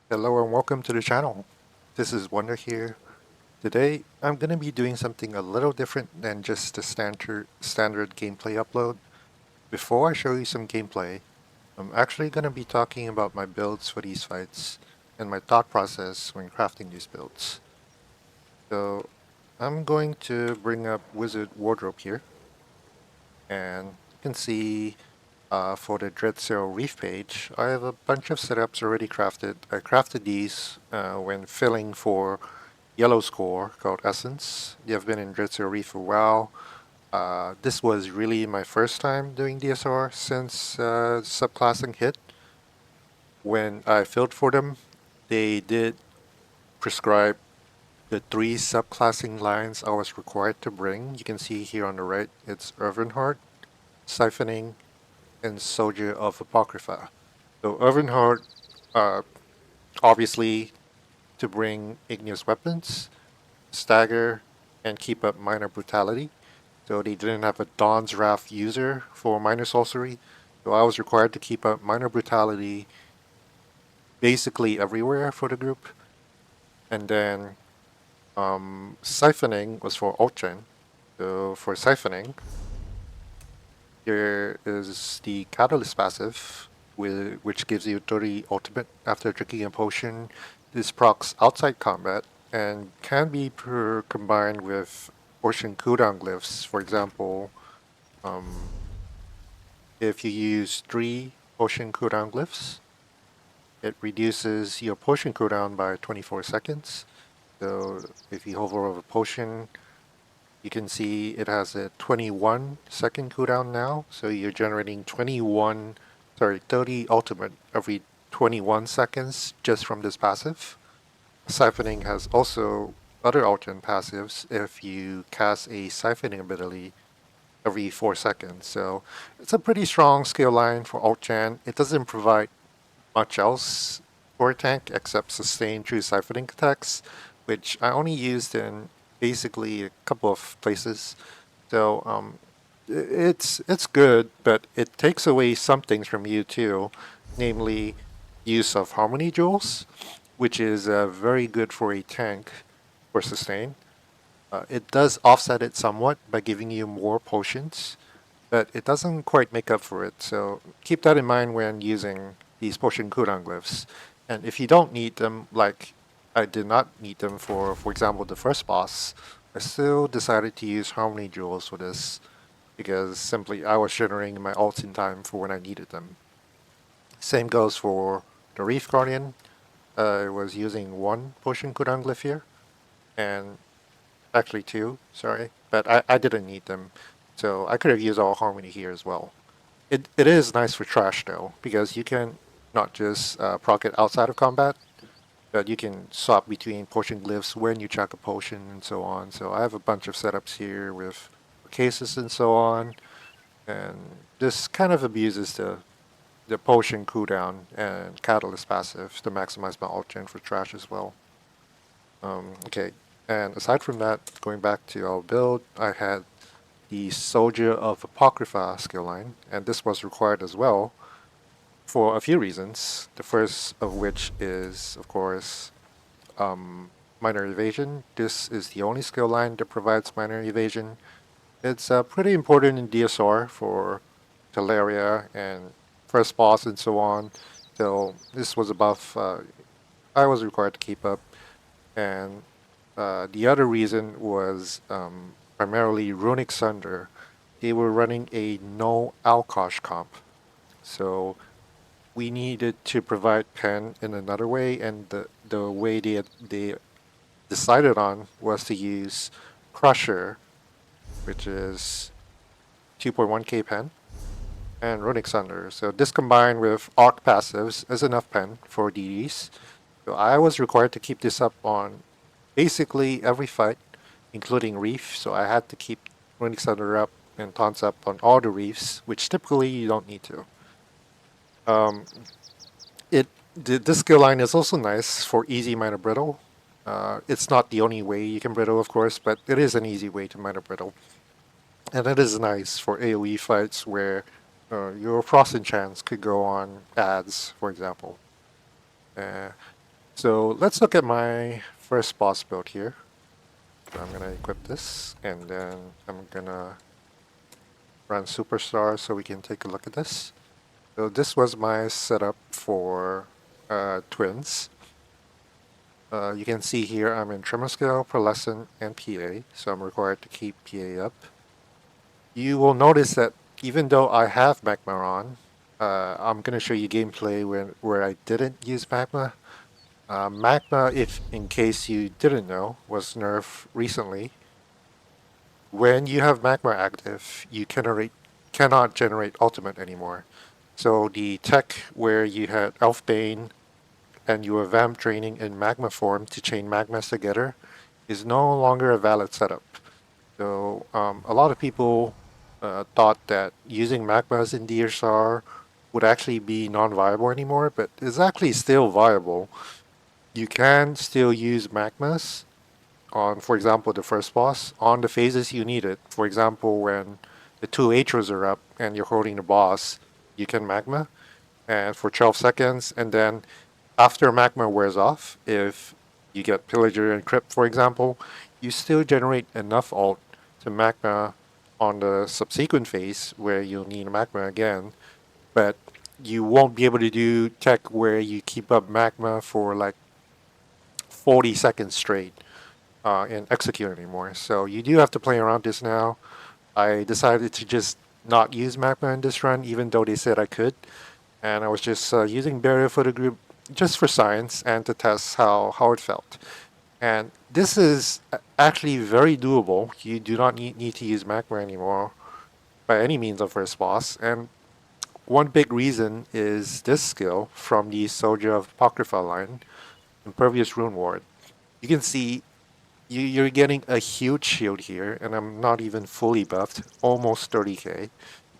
Hello and welcome to the channel. This is Wonder here. Today I'm going to be doing something a little different than just the standard gameplay upload. Before I show you some gameplay, I'm actually going to be talking about my builds for these fights and my thought process when crafting these builds. So I'm going to bring up Wizard Wardrobe here, and you can see for the Dreadsail Reef page, I have a bunch of setups already crafted. I crafted these when filling for yellow score called Essence. They've been in Dreadsail Reef for a while. This was really my first time doing DSR since subclassing hit. When I filled for them, they did prescribe the three subclassing lines I was required to bring. You can see here on the right, it's Heart, Siphoning, and Soldier of Apocrypha. So Heart, uh, obviously to bring igneous weapons, stagger, and keep up minor brutality. So they didn't have a Dawn's Wrath user for minor sorcery. So I was required to keep up minor brutality basically everywhere for the group. And then siphoning was for Ultron. So for siphoning, there is the Catalyst passive, which gives you 30 ultimate after drinking a potion. This procs outside combat and can be combined with potion cooldown glyphs. For example, um, if you use 3 potion cooldown glyphs, it reduces your potion cooldown by 24 seconds. So if you hover over potion, you can see it has a 21-second cooldown now. So you're generating 30 ultimate every 21 seconds just from this passive. Siphoning has also other alternate passives if you cast a siphoning ability every 4 seconds. So it's a pretty strong skill line for Alt-Chan. It doesn't provide much else for a tank except sustain through siphoning attacks, which I only used in basically a couple of places. So it's good, but it takes away some things from you too, namely use of harmony jewels, which is very good for a tank for sustain. It does offset it somewhat by giving you more potions, but it doesn't quite make up for it. So keep that in mind when using these potion cooldown glyphs. And if you don't need them, like I did not need them for example, the first boss, I still decided to use harmony jewels for this because simply I was generating my ults in time for when I needed them. Same goes for the Reef Guardian. I was using 1 potion cooldown glyph here, and actually 2, sorry, but I didn't need them. So I could have used all harmony here as well. It is nice for trash though, because you can not just proc it outside of combat, but you can swap between potion glyphs when you check a potion and so on. So I have a bunch of setups here with cases and so on, and this kind of abuses the potion cooldown and catalyst passive to maximize my ult gen for trash as well. Okay, and aside from that, going back to our build, I had the Soldier of Apocrypha skill line, and this was required as well for a few reasons. The first of which is, of course, minor evasion. This is the only skill line that provides minor evasion. It's pretty important in DSR for Taleria and first boss and so on. So this was a buff I was required to keep up. And the other reason was primarily Runic Sunder. They were running a no Alkosh comp. So we needed to provide pen in another way, and the way they decided on was to use Crusher, which is 2.1k pen, and Runic Sunder. So this combined with Arc passives is enough pen for DDs. So I was required to keep this up on basically every fight, including Reef. So I had to keep Runic Sunder up and taunts up on all the Reefs, which typically you don't need to. Um, this skill line is also nice for easy minor brittle. It's not the only way you can brittle, of course, but it is an easy way to minor brittle. And it is nice for AoE fights where your frost enchants could go on ads, for example. Uh, So let's look at my first boss build here. So I'm gonna equip this, and then I'm gonna run Superstar so we can take a look at this. So this was my setup for twins. You can see here I'm in Tremor Scale, Pearlescent, and PA, so I'm required to keep PA up. You will notice that even though I have Magma on, I'm going to show you gameplay where I didn't use Magma. Magma, if in case you didn't know, was nerfed recently. When you have Magma active, you cannot generate ultimate anymore. So the tech where you had Elfbane and you were vamp draining in magma form to chain magmas together is no longer a valid setup. So a lot of people thought that using magmas in DSR would actually be non-viable anymore, but it's actually still viable. You can still use magmas on, for example, the first boss on the phases you need it. For example, when the two Atros are up and you're holding the boss, you can magma and for 12 seconds, and then after magma wears off, if you get Pillager and Crypt, for example, you still generate enough ult to magma on the subsequent phase where you'll need magma again, but you won't be able to do tech where you keep up magma for like 40 seconds straight and execute anymore. So you do have to play around this now. I decided to just not use magma in this run, even though they said I could. And I was just using barrier for the group just for science and to test how it felt. And this is actually very doable. You do not need to use magma anymore by any means on first boss. And one big reason is this skill from the Soldier of Apocrypha line, Impervious Rune Ward. You can see you're getting a huge shield here, and I'm not even fully buffed, almost 30k.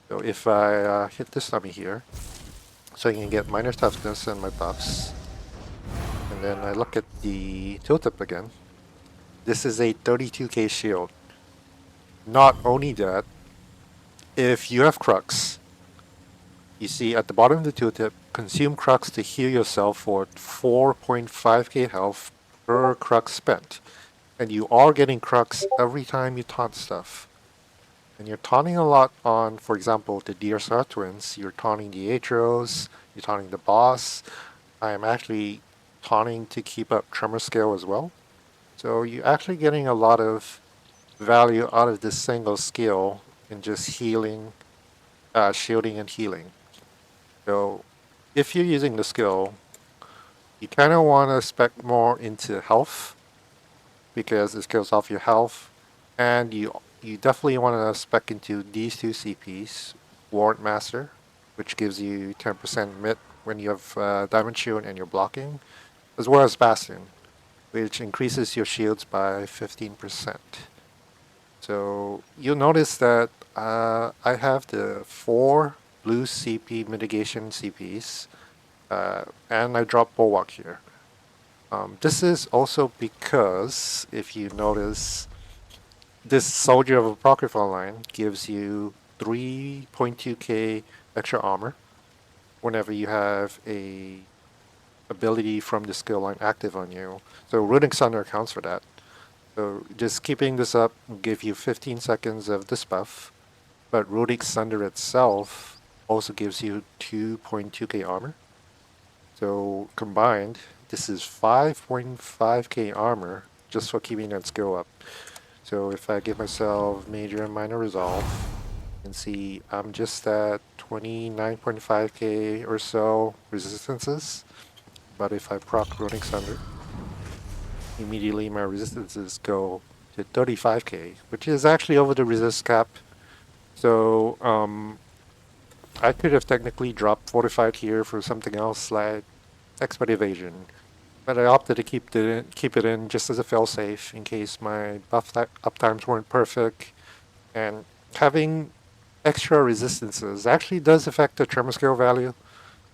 So if I hit this dummy here, so I can get minor toughness and my buffs. And then I look at the tooltip again. This is a 32k shield. Not only that, if you have Crux, you see at the bottom of the tooltip, consume Crux to heal yourself for 4.5k health per Crux spent. And you are getting Crux every time you taunt stuff. And you're taunting a lot on, for example, the DSR twins. You're taunting the Atros, you're taunting the boss. I am actually taunting to keep up Tremor Scale as well. So you're actually getting a lot of value out of this single skill in just healing, shielding and healing. So if you're using the skill, you kind of want to spec more into health because it kills off your health, and you definitely want to spec into these two CPs, Warrant Master, which gives you 10% mid when you have Diamond Shield and you're blocking, as well as Bastion, which increases your shields by 15%. So you'll notice that I have the 4 blue CP mitigation CPs, and I drop Bulwark here. This is also because, if you notice, this Soldier of Apocrypha line gives you 3.2k extra armor whenever you have a ability from the skill line active on you. So Runic Sunder accounts for that. So just keeping this up will give you 15 seconds of this buff, but Runic Sunder itself also gives you 2.2k armor. So combined, this is 5.5k armor just for keeping that skill up. So if I give myself major and minor resolve, you can see I'm just at 29.5k or so resistances. But if I proc Runic Sunder, immediately my resistances go to 35k, which is actually over the resist cap. So I could have technically dropped Fortified here for something else like Expert Evasion, but I opted to keep it in just as a failsafe in case my buff uptimes weren't perfect. And having extra resistances actually does affect the tremor scale value.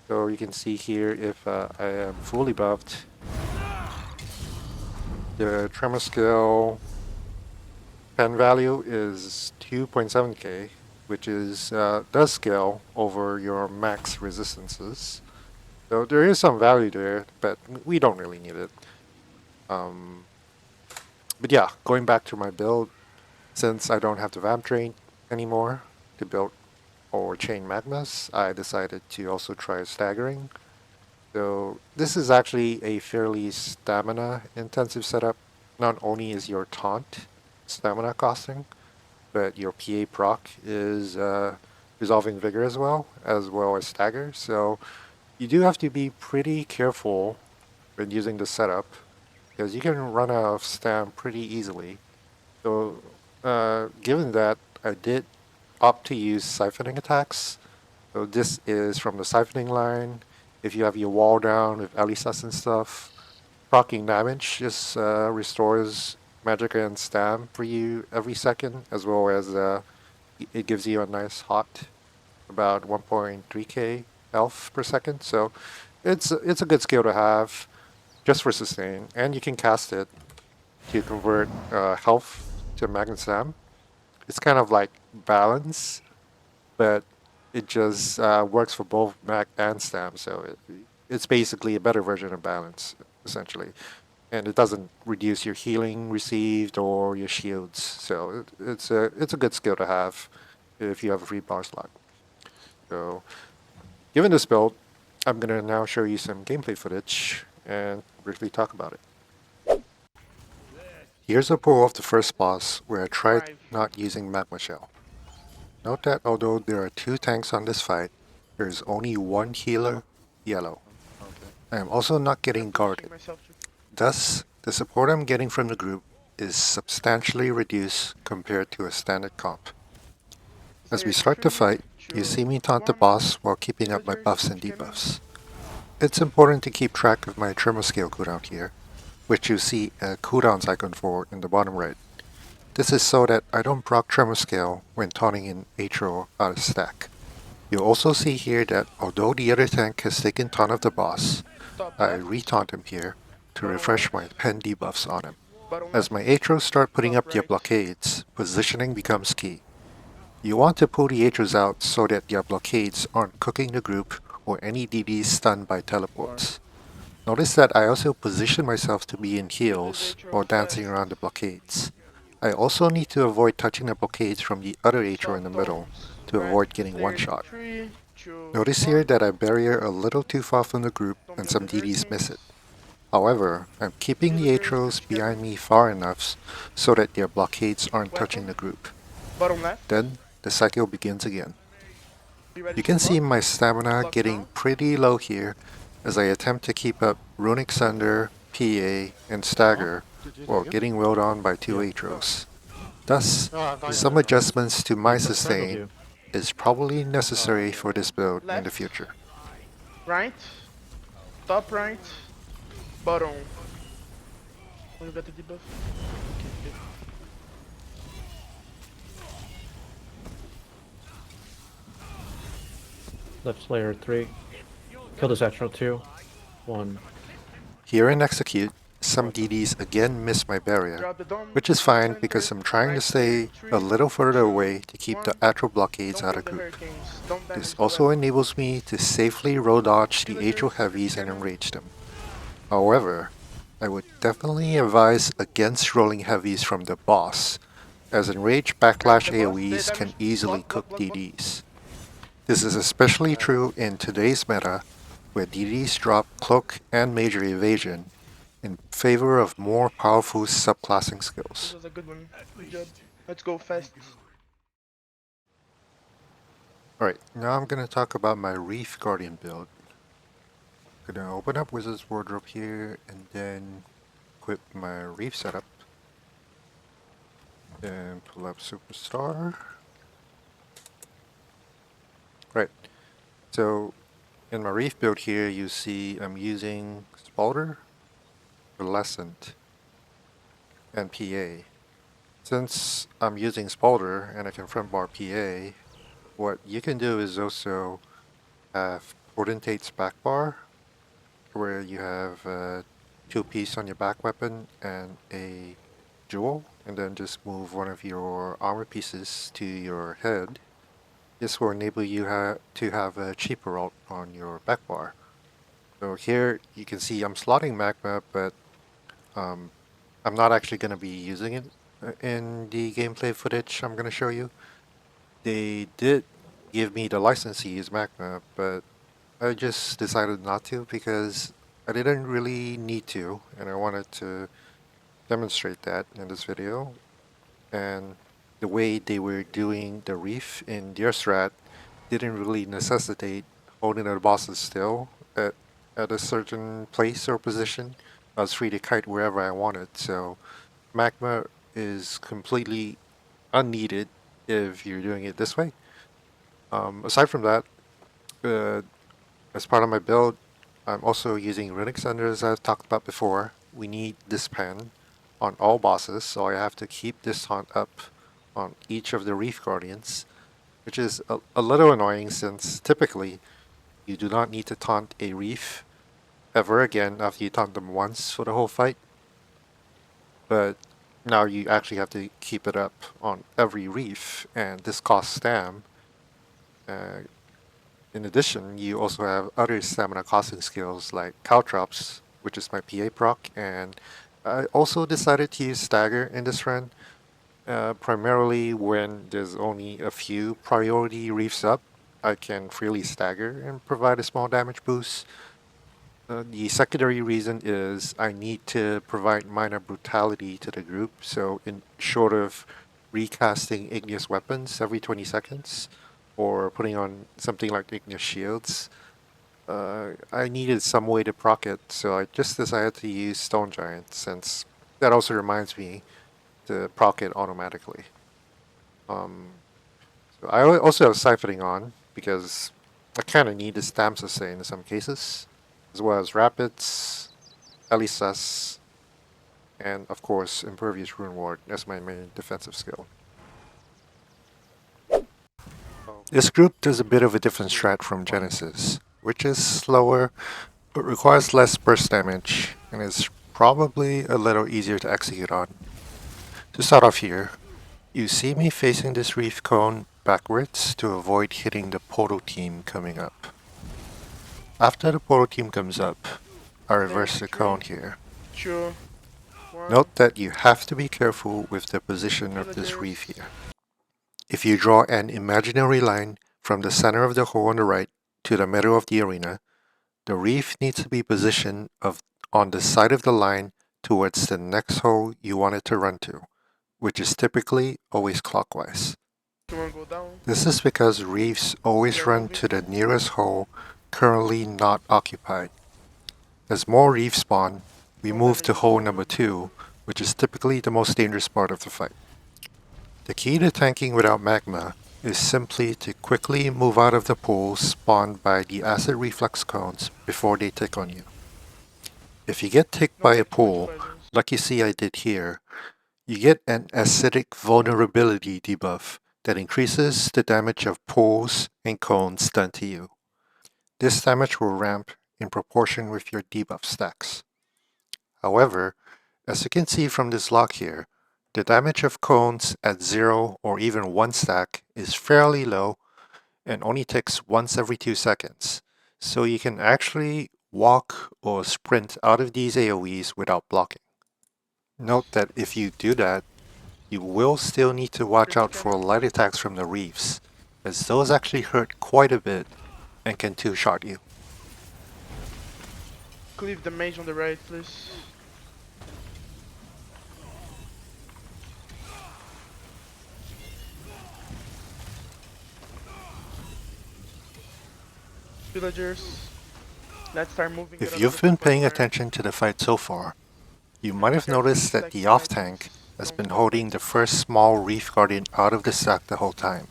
So you can see here if I am fully buffed, the tremor scale pen value is 2.7k, which is does scale over your max resistances. So there is some value there, but we don't really need it. Um, but yeah, going back to my build, since I don't have the vamp drain anymore to build or chain magmas, I decided to also try staggering. So this is actually a fairly stamina intensive setup. Not only is your taunt stamina costing, but your PA proc is resolving vigor as well as stagger. So you do have to be pretty careful when using the setup because you can run out of stam pretty easily. So given that, I did opt to use siphoning attacks. So this is from the siphoning line. If you have your wall down with Elisas and stuff, proccing damage just restores magic and stam for you every second, as well as it gives you a nice hot, about 1.3k health per second. So it's a good skill to have just for sustain, and you can cast it to convert health to magnet stam. It's kind of like balance, but it just works for both mag and stam. So it's basically a better version of balance, essentially. And it doesn't reduce your healing received or your shields. So it's a good skill to have if you have a free bar slot. So given this build, I'm gonna now show you some gameplay footage and briefly talk about it. Here's a pull of the first boss where I tried not using Magma Shell. Note that although there are 2 tanks on this fight, there is only 1 healer, yellow. I am also not getting guarded. Thus, the support I'm getting from the group is substantially reduced compared to a standard comp. As we start the fight, you see me taunt the boss while keeping up my buffs and debuffs. It's important to keep track of my Tremor Scale cooldown here, which you see a cooldowns icon for in the bottom right. This is so that I don't proc Tremor Scale when taunting an Atro out of stack. You'll also see here that although the other tank has taken taunt of the boss, I re-taunt him here to refresh my pen debuffs on him. As my Atros start putting up their blockades, positioning becomes key. You want to pull the Atros out so that their blockades aren't cooking the group or any DDs stunned by teleports. Notice that I also position myself to be in heals or dancing around the blockades. I also need to avoid touching the blockades from the other Atro in the middle to avoid getting one shot. Notice here that I barrier a little too far from the group and some DDs miss it. However, I'm keeping the Atros behind me far enough so that their blockades aren't touching the group. Then, the cycle begins again. You can see my stamina getting pretty low here as I attempt to keep up Runic Sunder, PA, and Stagger while getting willed on by 2 Atros. Thus, some adjustments to my sustain is probably necessary for this build in the future. Right, top right, bottom. Only got the debuff. Left Slayer 3. Kill this Astro 2. 1. Here in Execute, some DDs again miss my barrier, which is fine because I'm trying to stay a little further away to keep the Atro blockades out of group. This also enables me to safely row dodge the Atro heavies and enrage them. However, I would definitely advise against rolling heavies from the boss, as enrage backlash AoEs can easily cook DDs. This is especially true in today's meta, where DDs drop cloak and major evasion in favor of more powerful subclassing skills. This was a good one. Good job. Let's go fast. Alright, now I'm going to talk about my Reef Guardian build. I'm going to open up Wizard's Wardrobe here and then equip my Reef setup. Then pull up Superstar. Right, so in my Reef build here you see I'm using Spalter, Pearlescent, and PA. Since I'm using Spalter and I can front bar PA, what you can do is also have Potentate's back bar, where you have 2 pieces on your back weapon and a jewel, and then just move one of your armor pieces to your head. This will enable you to have a cheaper ult on your back bar. So here you can see I'm slotting magma, but I'm not actually going to be using it in the gameplay footage I'm going to show you. They did give me the license to use magma, but I just decided not to because I didn't really need to, and I wanted to demonstrate that in this video. And the way they were doing the reef in their strat didn't really necessitate holding the bosses still at a certain place or position. I was free to kite wherever I wanted, so magma is completely unneeded if you're doing it this way. Aside from that, uh, as part of my build, I'm also using runic center as I've talked about before. We need this pen on all bosses, so I have to keep this taunt up on each of the Reef Guardians, which is a little annoying since typically you do not need to taunt a Reef ever again after you taunt them once for the whole fight. But now you actually have to keep it up on every Reef, and this costs stam. In addition, you also have other stamina costing skills like Caltrops, which is my PA proc, and I also decided to use Stagger in this run, primarily when there's only a few priority reefs up. I can freely stagger and provide a small damage boost. The secondary reason is I need to provide minor brutality to the group, so in short of recasting igneous weapons every 20 seconds, or putting on something like igneous shields, I needed some way to proc it, so I just decided to use Stone Giant, since that also reminds me to proc it automatically. So I also have Siphoning on, because I kind of need the stam sustain in some cases, as well as Rapids, Elisas, and of course Impervious Rune Ward as my main defensive skill. This group does a bit of a different strat from Genesis, which is slower but requires less burst damage and is probably a little easier to execute on. To start off here, you see me facing this reef cone backwards to avoid hitting the portal team coming up. After the portal team comes up, I reverse the cone here. Sure. One. Note that you have to be careful with the position of this reef here. If you draw an imaginary line from the center of the hole on the right to the middle of the arena, the reef needs to be positioned on the side of the line towards the next hole you want it to run to, which is typically always clockwise. You wanna go down? This is because reefs always run to the nearest hole currently not occupied. As more reefs spawn, we move to hole number 2, which is typically the most dangerous part of the fight. The key to tanking without magma is simply to quickly move out of the pool spawned by the acid reflux cones before they tick on you. If you get ticked by a pool, like you see I did here, you get an acidic vulnerability debuff that increases the damage of pools and cones done to you. This damage will ramp in proportion with your debuff stacks. However, as you can see from this log here, the damage of cones at 0 or even 1 stack is fairly low and only ticks once every 2 seconds, so you can actually walk or sprint out of these AoEs without blocking. Note that if you do that, you will still need to watch out for light attacks from the reefs, as those actually hurt quite a bit and can two-shot you. Cleave the mage on the right, please. Villagers, let's start moving. If you've been paying attention to the fight so far, you might have noticed that the off-tank has been holding the first small Reef Guardian out of the stack the whole time.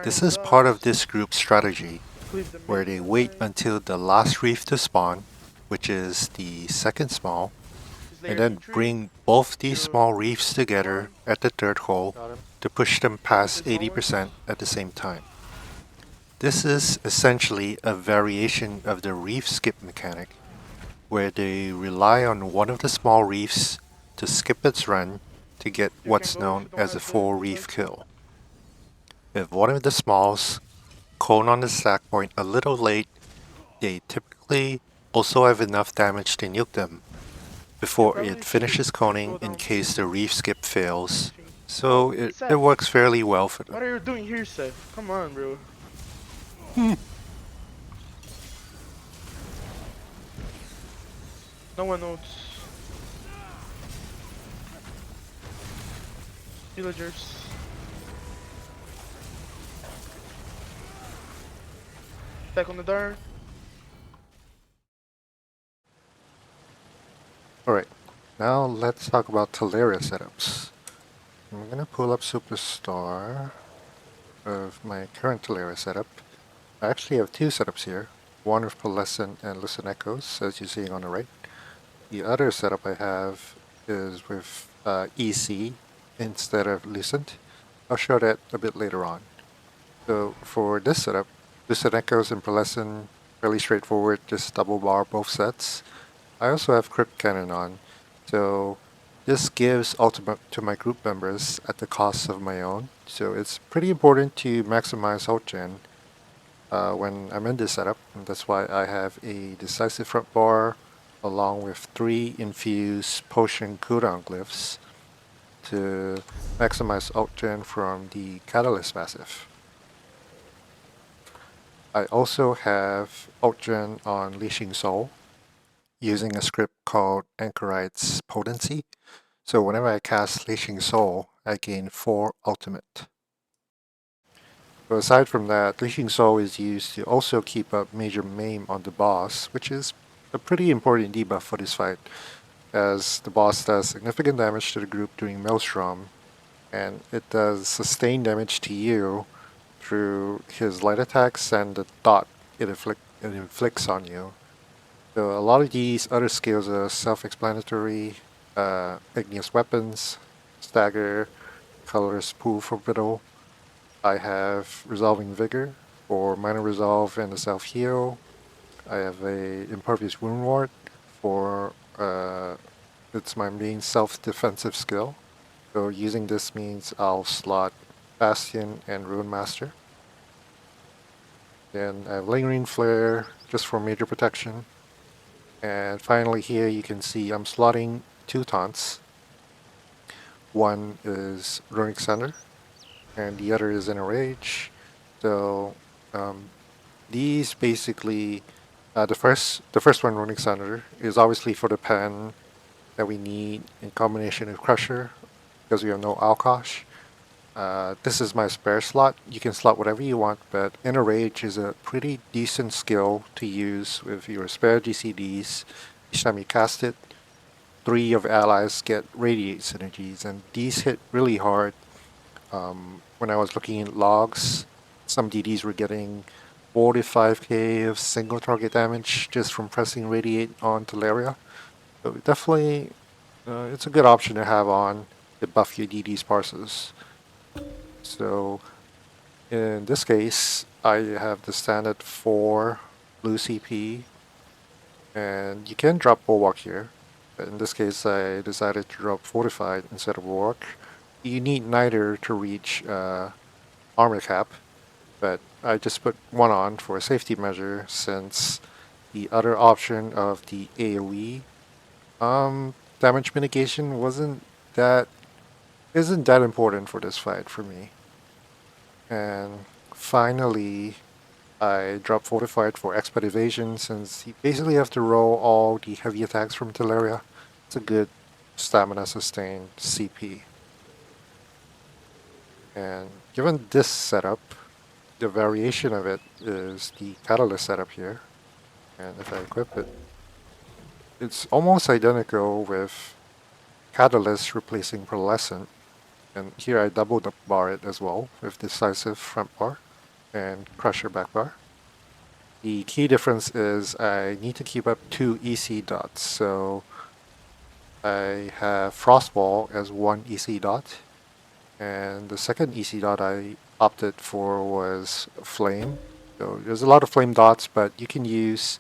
This is part of this group's strategy, where they wait until the last reef to spawn, which is the second small, and then bring both these small reefs together at the third hole to push them past 80% at the same time. This is essentially a variation of the reef skip mechanic, where they rely on one of the small reefs to skip its run to get what's known as a full reef kill. If one of the smalls cone on the stack point a little late, they typically Also have enough damage to nuke them before probably it finishes should coning go in down case the reef skip fails. pushing. Oh, So it Seth! works fairly well for them. What are you doing here, Seth? Come on, bro. No one knows. Villagers. Back on the dart. Alright, now let's talk about Taleria setups. I'm gonna pull up Superstar of my current Taleria setup. I actually have two setups here, one with Pearlescent and Listen Echoes, as you're seeing on the right. The other setup I have is with EC instead of Lucent. I'll show that a bit later on. So for this setup, Listen Echoes and Pearlescent, fairly straightforward, just double bar both sets. I also have Crypt Cannon on, so this gives ultimate to my group members at the cost of my own. So it's pretty important to maximize ult gen when I'm in this setup, and that's why I have a decisive front bar along with 3 infused potion cooldown glyphs to maximize ult gen from the Catalyst passive. I also have ult gen on Leashing Soul using a script called Anchorite's Potency. So whenever I cast Leashing Soul, I gain 4 ultimate. So aside from that, Leashing Soul is used to also keep up major maim on the boss, which is a pretty important debuff for this fight, as the boss does significant damage to the group during Maelstrom, and it does sustained damage to you through his light attacks and the dot it inflicts on you. So a lot of these other skills are self-explanatory, igneous weapons, stagger, colorless pool for brittle. I have resolving vigor for minor resolve and a self heal. I have a impervious wound ward for it's my main self-defensive skill. So using this means I'll slot Bastion and Rune Master. Then I have lingering flare just for major protection. And finally here you can see I'm slotting 2 taunts. One is Runic Center, and the other is Inner Rage. So these basically, the first one, Runic Center, is obviously for the pen that we need in combination with Crusher, because we have no Alkosh. This is my spare slot. You can slot whatever you want, but Inner Rage is a pretty decent skill to use with your spare GCDs. Each time you cast it, 3 of allies get Radiate synergies, and these hit really hard. When I was looking at logs, some DDs were getting 45k of single target damage just from pressing Radiate on Taleria. So definitely, it's a good option to have on to buff your DD's parses. So in this case, I have the standard 4 blue CP, and you can drop Bulwark here. But in this case, I decided to drop Fortified instead of Bulwark. You need neither to reach armor cap, but I just put one on for a safety measure since the other option of the AoE damage mitigation isn't that important for this fight for me. And finally, I dropped Fortified for Expert Evasion since you basically have to roll all the heavy attacks from Taleria. It's a good stamina sustained CP. And given this setup, the variation of it is the Catalyst setup here. And if I equip it, it's almost identical with Catalyst replacing Pearlescent. And here I doubled up bar it as well with Decisive front bar and Crusher back bar. The key difference is I need to keep up 2 EC dots. So I have Frostball as 1 EC dot. And the second EC dot I opted for was Flame. So there's a lot of Flame dots, but you can use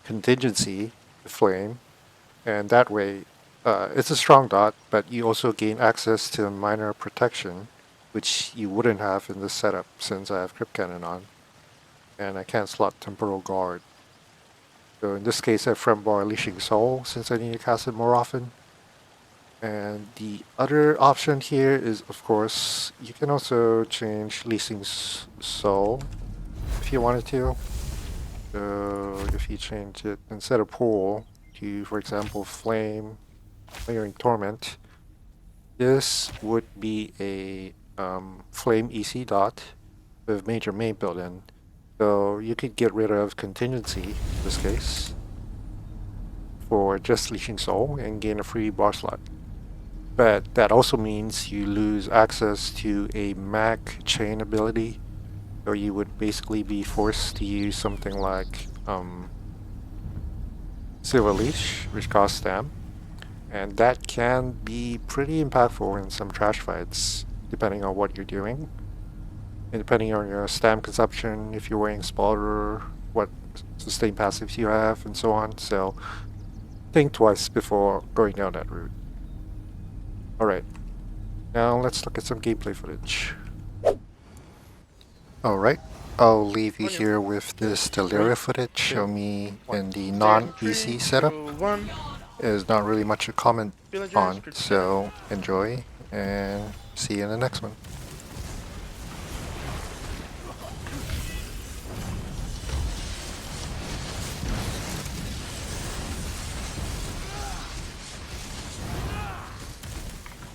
Contingency to Flame. And that way, it's a strong dot, but you also gain access to minor protection, which you wouldn't have in this setup since I have Crypt Cannon on. And I can't slot Temporal Guard. So in this case, I front bar Leashing Soul since I need to cast it more often. And the other option here is, of course, you can also change Leashing Soul if you wanted to. So if you change it instead of Pool to, for example, Flame, Flaring Torment, this would be a Flame EC dot with major main built-in. So you could get rid of Contingency in this case for just Leashing Soul and gain a free bar slot. But that also means you lose access to a Mac chain ability. So you would basically be forced to use something like Silver Leash, which costs stam. And that can be pretty impactful in some trash fights, depending on what you're doing. And depending on your stam consumption, if you're wearing Spotter, what sustain passives you have, and so on. So think twice before going down that route. Alright, now let's look at some gameplay footage. Alright, I'll leave you here with this Taleria footage. Show me in the non-EC setup. There's not really much to comment on, so enjoy and see you in the next one.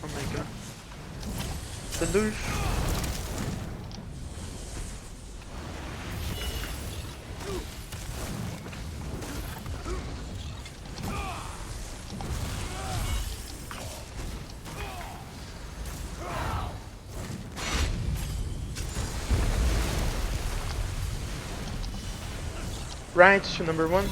Oh my god. Deluge. Right to number 1.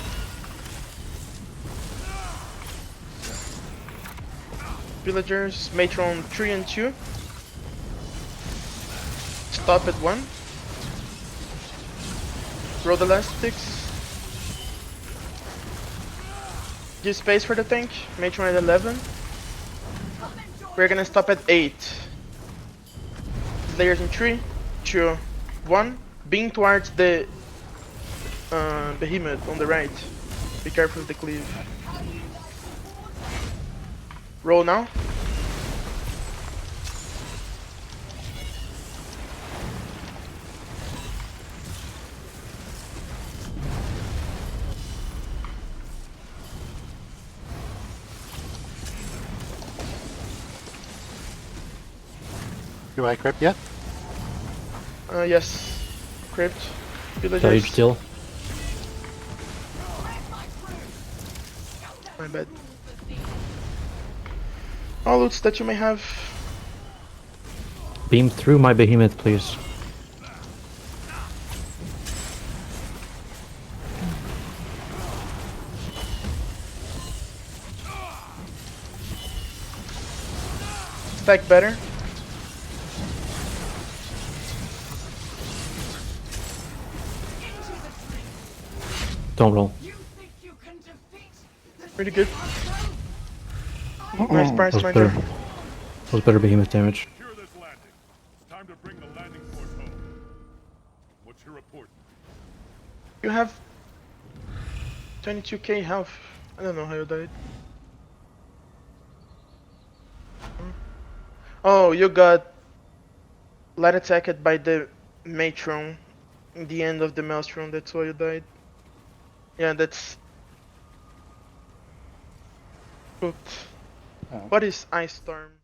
Villagers, Matron 3 and 2. Stop at 1. Road elastics. Give space for the tank. Matron at 11. We're gonna stop at 8. Slayers in 3, 2, 1. Beam towards the behemoth on the right. Be careful of the cleave. Roll now. Do I crypt yet? Yes. Crypt. Deluge Villagers. still. My bad. All loots that you may have. Beam through my behemoth, please. Stack better. Don't roll. Pretty good. Nice price That was right better. there. That was better behemoth damage. Secure this landing. It's time to bring the landing force home. What's your report? You have 22k health. I don't know how you died. Oh, you got light attacked by the matron in the end of the maelstrom. That's why you died. Yeah, that's cooked. Oh. What is Ice Storm?